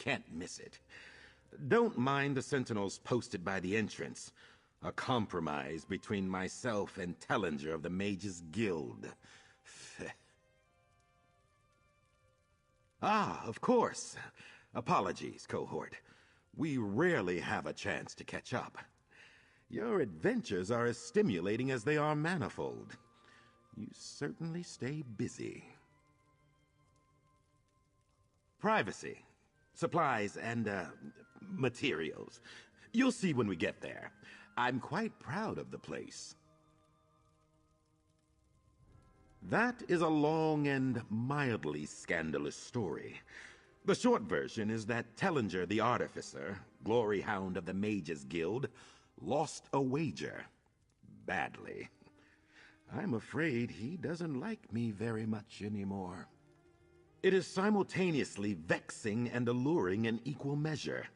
Can't miss it. Don't mind the sentinels posted by the entrance. A compromise between myself and Tellinger of the Mages Guild. Ah, of course. Apologies, cohort. We rarely have a chance to catch up. Your adventures are as stimulating as they are manifold. You certainly stay busy. Privacy, supplies, and, materials. You'll see when we get there. I'm quite proud of the place. That is a long and mildly scandalous story. The short version is that Tellinger the Artificer, glory hound of the Mages Guild, lost a wager. Badly. I'm afraid he doesn't like me very much anymore. It is simultaneously vexing and alluring in equal measure.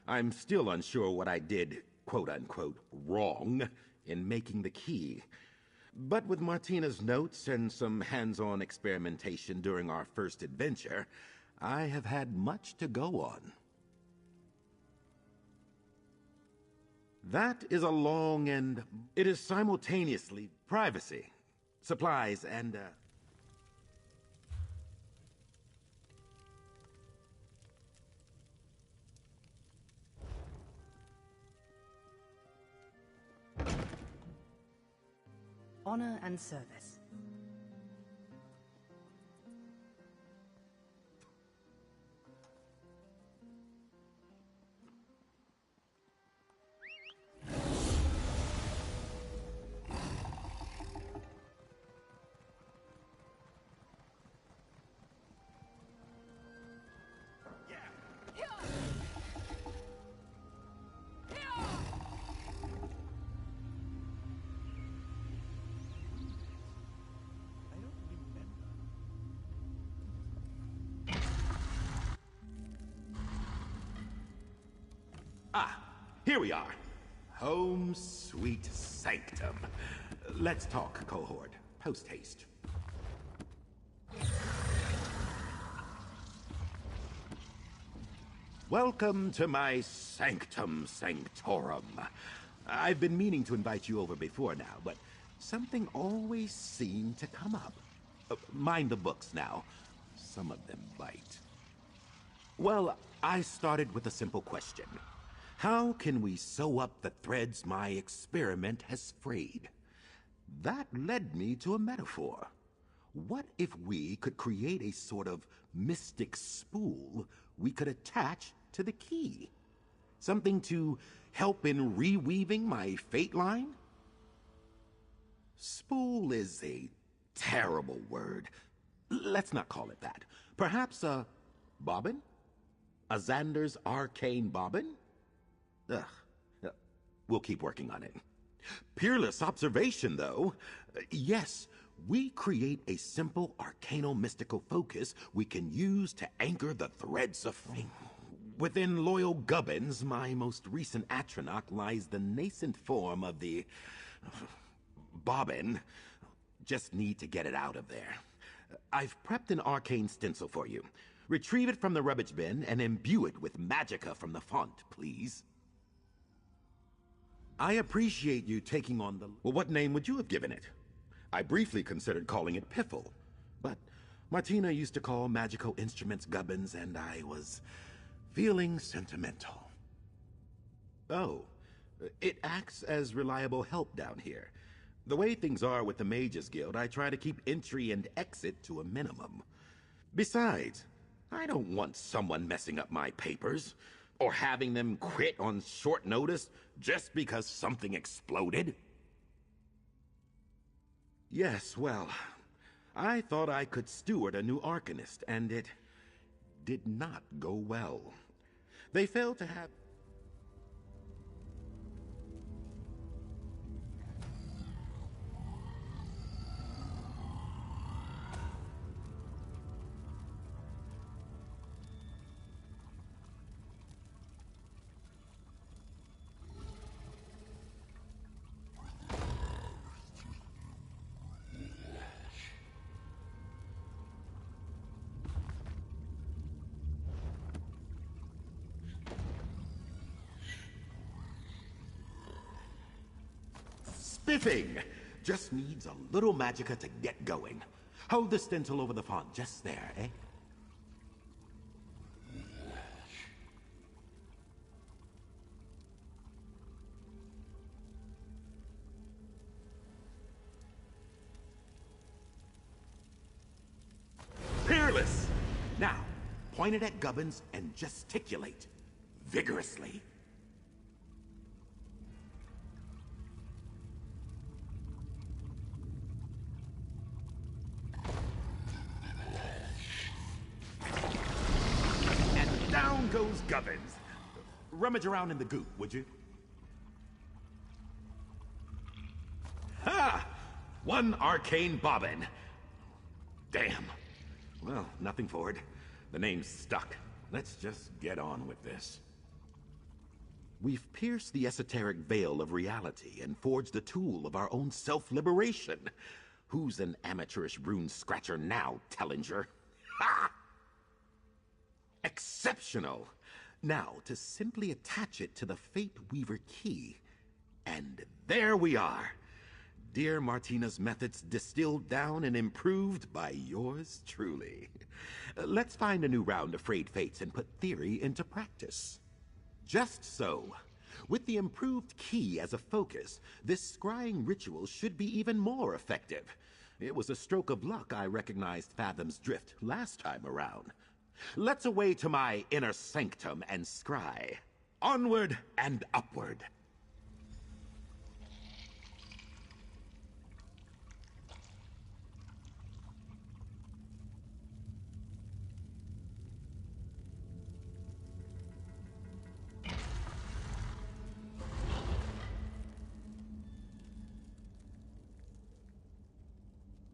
I'm still unsure what I did, quote-unquote, wrong in making the key. But with Martina's notes and some hands-on experimentation during our first adventure, I have had much to go on. That is a long and... It is simultaneously privacy, supplies, and, Honor and service. Ah, here we are. Home sweet sanctum. Let's talk, cohort. Post haste. Welcome to my sanctum sanctorum. I've been meaning to invite you over before now, but something always seemed to come up. Mind the books now. Some of them bite. Well, I started with a simple question. How can we sew up the threads my experiment has frayed? That led me to a metaphor. What if we could create a sort of mystic spool we could attach to the key? Something to help in reweaving my fate line? Spool is a terrible word. Let's not call it that. Perhaps a bobbin? Azandar's arcane bobbin? Ugh. We'll keep working on it. Peerless observation, though. Yes, we create a simple arcano-mystical focus we can use to anchor the threads of fate. Within loyal gubbins, my most recent atronach lies the nascent form of the... bobbin. Just need to get it out of there. I've prepped an arcane stencil for you. Retrieve it from the rubbish bin and imbue it with magicka from the font, please. I appreciate you taking on the... Well, what name would you have given it? I briefly considered calling it Piffle, but Martina used to call magical instruments gubbins, and I was feeling sentimental. Oh, it acts as reliable help down here. The way things are with the Mages Guild, I try to keep entry and exit to a minimum. Besides, I don't want someone messing up my papers, or having them quit on short notice just because something exploded. Yes, well, I thought I could steward a new Arcanist, and it did not go well. They failed to have... spiffing! Just needs a little magicka to get going. Hold the stencil over the font just there, eh? Peerless! Now, point it at Gubbins and gesticulate. Vigorously. And down goes Gubbins. Rummage around in the goop, would you? Ha! One arcane bobbin. Damn. Well, nothing for it. The name's stuck. Let's just get on with this. We've pierced the esoteric veil of reality and forged a tool of our own self-liberation. Who's an amateurish rune scratcher now, Tellinger? Ha! Exceptional! Now, to simply attach it to the Fate Weaver key. And there we are. Dear Martina's methods distilled down and improved by yours truly. Let's find a new round of Frayed Fates and put theory into practice. Just so. With the improved key as a focus, this scrying ritual should be even more effective. It was a stroke of luck I recognized Fathom's drift last time around. Let's away to my inner sanctum and scry. Onward and upward.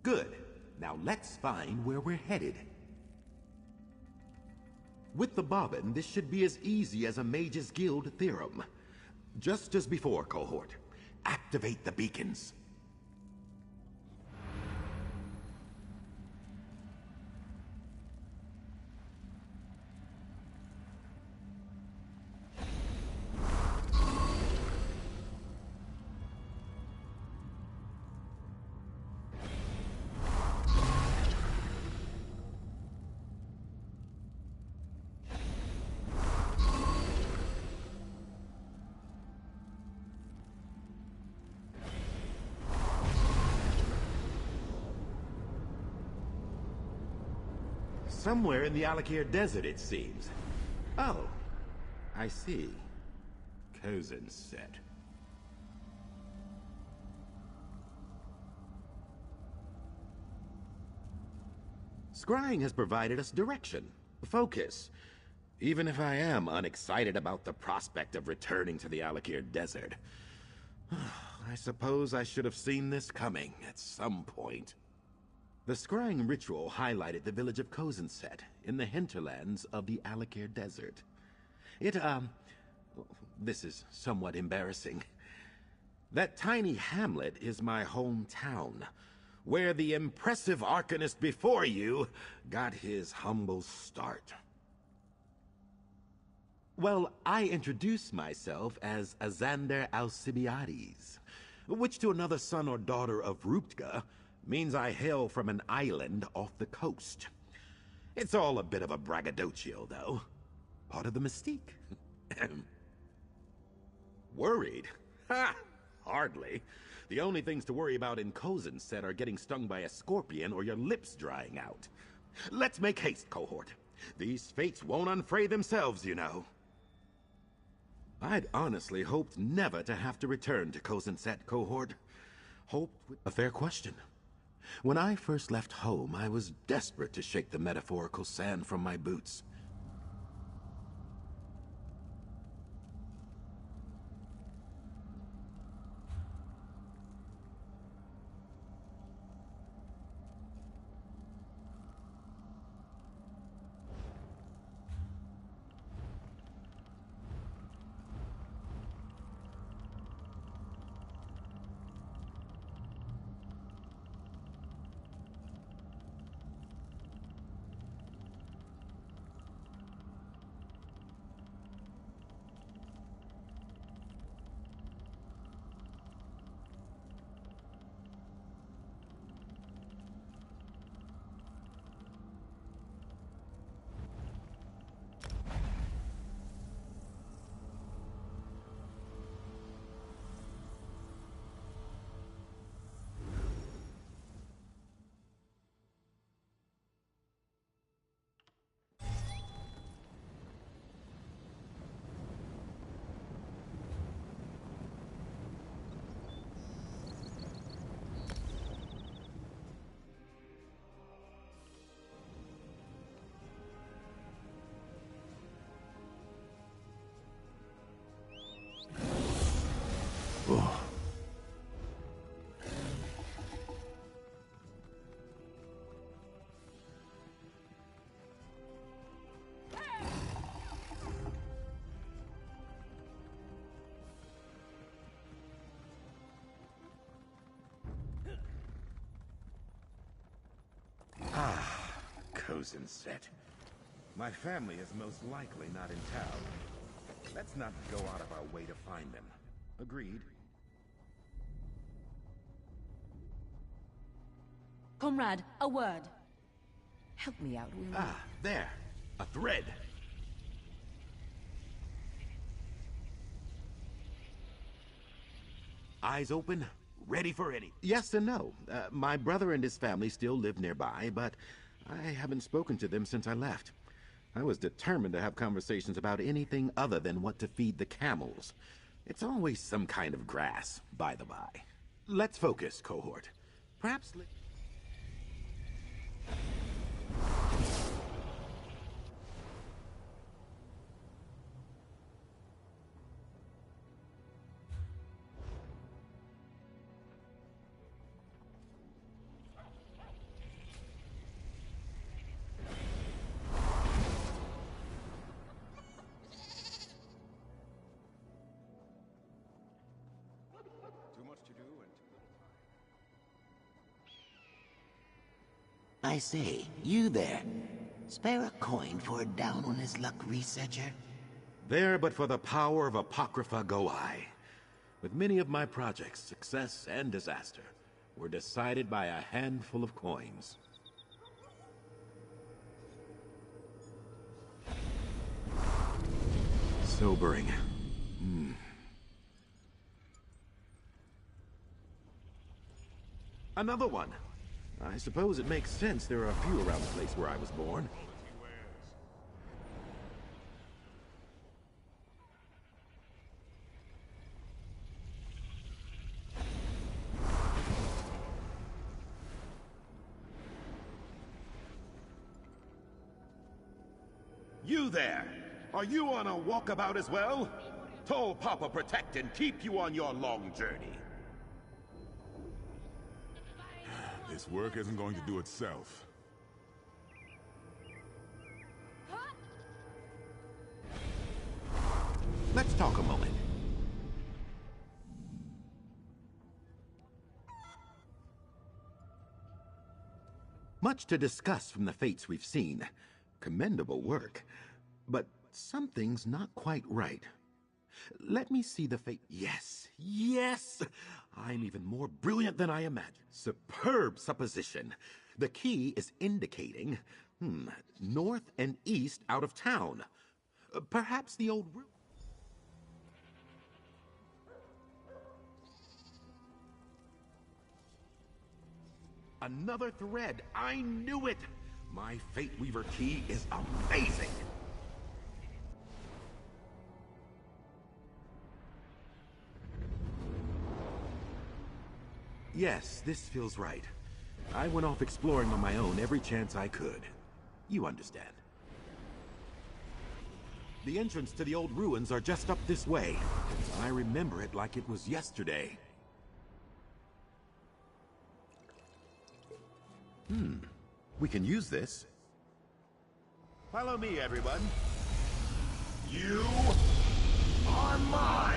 Good. Now let's find where we're headed. With the bobbin, this should be as easy as a Mage's Guild theorem. Just as before, cohort. Activate the beacons. Somewhere in the Alakir Desert, it seems. Oh, I see. Cozen set. Scrying has provided us direction, focus. Even if I am unexcited about the prospect of returning to the Alakir Desert. I suppose I should have seen this coming at some point. The scrying ritual highlighted the village of Kozenset in the hinterlands of the Alakir Desert. This is somewhat embarrassing. That tiny hamlet is my hometown, where the impressive Arcanist before you got his humble start. Well, I introduce myself as Azandar Alcibiades, which to another son or daughter of Ruptga means I hail from an island off the coast. It's all a bit of a braggadocio, though. Part of the mystique. Worried? Ha! Hardly. The only things to worry about in Kozenset are getting stung by a scorpion or your lips drying out. Let's make haste, cohort. These fates won't unfray themselves, you know. I'd honestly hoped never to have to return to Kozenset, cohort. Hoped with a fair question. When I first left home, I was desperate to shake the metaphorical sand from my boots. Oh. Cozen set. My family is most likely not in town. Let's not go out of our way to find them. Agreed? Comrade, a word. Help me out, will you? Ah, there. A thread. Eyes open, ready for any. Yes and no. My brother and his family still live nearby, but I haven't spoken to them since I left. I was determined to have conversations about anything other than what to feed the camels. It's always some kind of grass, by the by. Let's focus, cohort. Perhaps... I say, you there. Spare a coin for a down-on-his-luck researcher? There, but for the power of Apocrypha go I. With many of my projects, success and disaster were decided by a handful of coins. Sobering. Another one. I suppose it makes sense there are a few around the place where I was born. You there! Are you on a walkabout as well? Tall Papa protect and keep you on your long journey. This work isn't going to do itself. Let's talk a moment. Much to discuss from the fates we've seen. Commendable work. But something's not quite right. Let me see the fate. Yes, yes! I'm even more brilliant than I imagined. Superb supposition. The key is indicating, north and east out of town. Perhaps the old route. Another thread. I knew it! My Fate Weaver key is amazing. Yes, this feels right. I went off exploring on my own every chance I could. You understand. The entrance to the old ruins are just up this way. I remember it like it was yesterday. We can use this. Follow me, everyone. You are mine!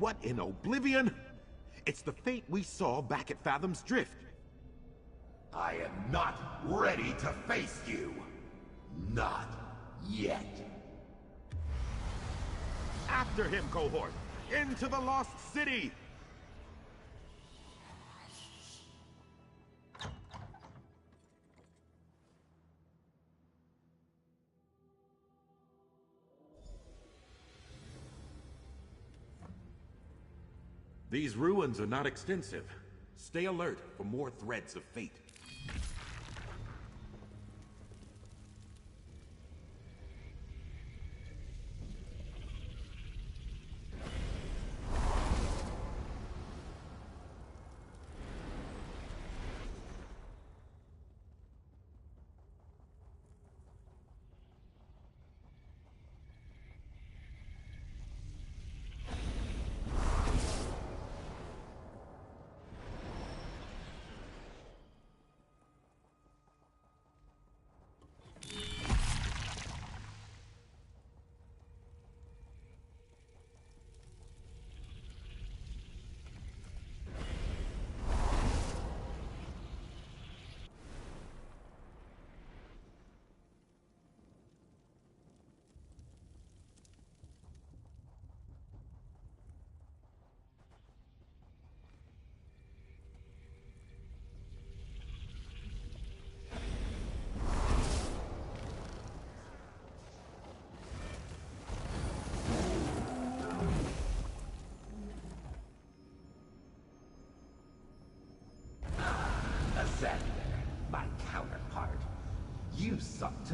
What in oblivion? It's the fate we saw back at Fathom's Drift. I am not ready to face you. Not yet. After him, cohort! Into the Lost City! These ruins are not extensive. Stay alert for more threads of fate.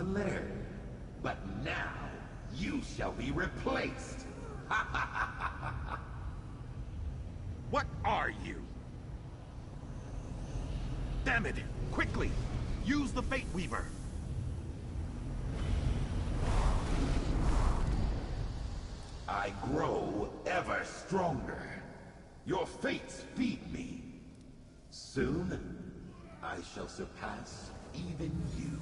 to learn. But now, you shall be replaced. What are you? Damn it! Quickly! Use the Fate Weaver! I grow ever stronger. Your fates feed me. Soon, I shall surpass even you.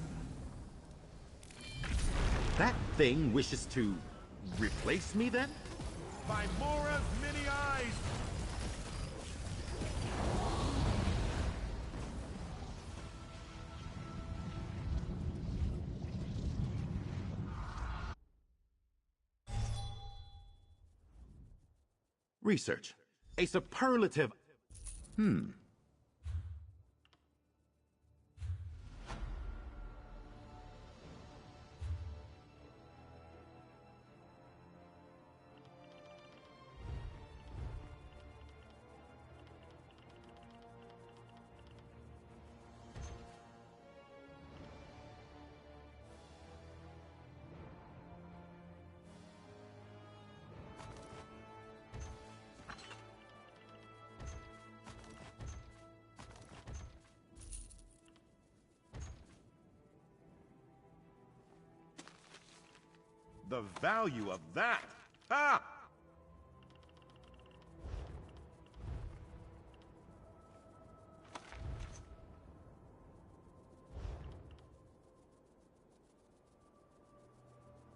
That thing wishes to replace me, then? By Mora's many eyes! Research. A superlative... The value of that! Ha!